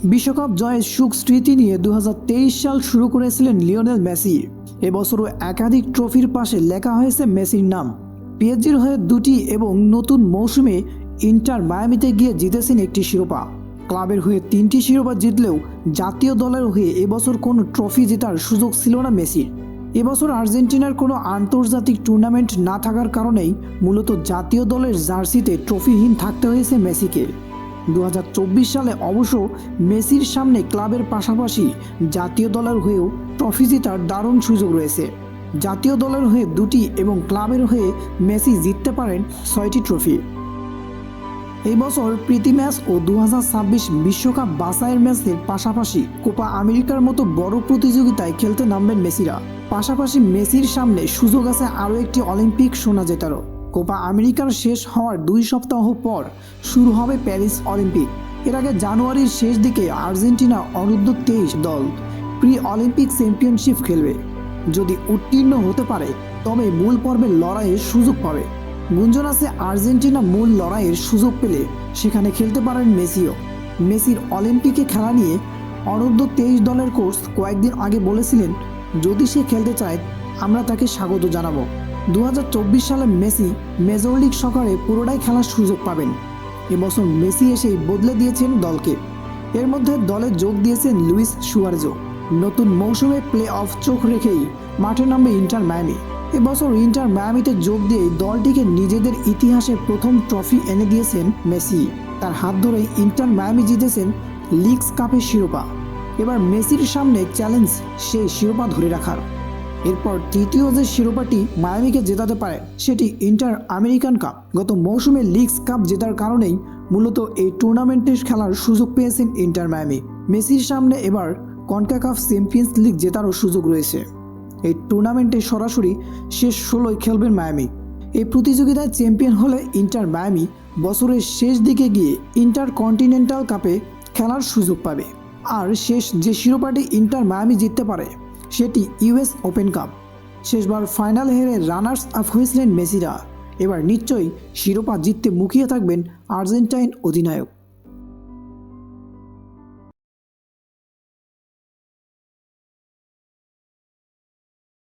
বিশ্বকাপ জয়ের সুখ স্মৃতি নিয়ে 2023 সাল শুরু করেছিলেন লিওনেল মেসি। এবছরও একাধিক ট্রফির পাশে লেখা হয়েছে মেসির নাম। পিএসজির হয়ে দুটি এবং নতুন মৌসুমে ইন্টার মায়ামিতে গিয়ে জিতেছেন একটি শিরোপা। ক্লাবের হয়ে 3টি শিরোপা জিতলেও জাতীয় দলের হয়ে এবছর কোনো ট্রফি জেতার সুযোগ ছিল না মেসির। এবছর আর্জেন্টিনার কোনো আন্তর্জাতিক টুর্নামেন্ট না থাকার কারণেই মূলত জাতীয় দলের জার্সিতে ট্রফিহীন থাকতে হয়েছে মেসিকে। 2024 সালে অবশ্য মেসির সামনে ক্লাবের পাশাপাশি জাতীয় দলের হয়েও ট্রফি জেতার দারুণ সুযোগ রয়েছে। জাতীয় দলের হয়ে 2টি এবং ক্লাবের হয়ে মেসি জিততে পারেন 6টি ট্রফি। এই বছর প্রীতি ম্যাচ ও 2026 বিশ্বকাপ বাছাইয়ের ম্যাচের পাশাপাশি কোপা আমেরিকার মতো বড় প্রতিযোগিতায় খেলতে নামবেন মেসিরা। পাশাপাশি মেসির সামনে সুযোগ আছে আরও একটি অলিম্পিক সোনা জেতারও। কোপা আমেরিকার শেষ হওয়ার 2 সপ্তাহ পর শুরু হবে প্যারিস অলিম্পিক। এর আগে জানুয়ারির শেষ দিকে আর্জেন্টিনা অনূর্ধ্ব 23 দল প্রি অলিম্পিক চ্যাম্পিয়নশিপ খেলবে। যদি উত্তীর্ণ হতে পারে তবে মূল পর্বের লড়াইয়ের সুযোগ পাবে। গুঞ্জন আছে আর্জেন্টিনা মূল লড়াইয়ের সুযোগ পেলে সেখানে খেলতে পারেন মেসিও। মেসির অলিম্পিকে খেলা নিয়ে অনূর্ধ্ব 23 দলের কোচ কয়েকদিন আগে বলেছিলেন, যদি সে খেলতে চায় আমরা তাকে স্বাগত জানাবো। 2024 সালে মেসি মেজর লিগ সকারে পুরোটাই খেলার সুযোগ পাবেন। এবছর মেসি এসেই বদলে দিয়েছেন দলকে। এর মধ্যে দলে যোগ দিয়েছেন লুইস সুয়ারেজও। নতুন মৌসুমে প্লে অফ চোখ রেখেই মাঠে নামবে ইন্টার মায়ামি। এবছর ইন্টার মায়ামিতে যোগ দিয়ে দলটিকে নিজেদের ইতিহাসে প্রথম ট্রফি এনে দিয়েছেন মেসি। তার হাত ধরেই ইন্টার মায়ামি জিতেছেন লিগস কাপের শিরোপা। এবার মেসির সামনে চ্যালেঞ্জ সেই শিরোপা ধরে রাখার। এরপর তৃতীয় যে শিরোপাটি মায়ামিকে জেতাতে পারে সেটি ইন্টার আমেরিকান কাপ। গত মৌসুমে লিগস কাপ জেতার কারণেই মূলত এই টুর্নামেন্টে খেলার সুযোগ পেয়েছেন ইন্টার মায়ামি। মেসির সামনে এবার কনকাকাফ চ্যাম্পিয়ন্স লিগ জেতারও সুযোগ রয়েছে। এই টুর্নামেন্টে সরাসরি শেষ 16 খেলবেন মায়ামি। এই প্রতিযোগিতায় চ্যাম্পিয়ন হলে ইন্টার মায়ামি বছরের শেষ দিকে গিয়ে ইন্টার কন্টিনেন্টাল কাপে খেলার সুযোগ পাবে। আর শেষ যে শিরোপাটি ইন্টার মায়ামি জিততে পারে সেটি ইউএস ওপেন কাপ। শেষবার ফাইনাল হেরে রানার্স আপ হয়েছিলেন মেসিরা। এবার নিশ্চয়ই শিরোপা জিততে মুখিয়ে থাকবেন আর্জেন্টাইন অধিনায়ক।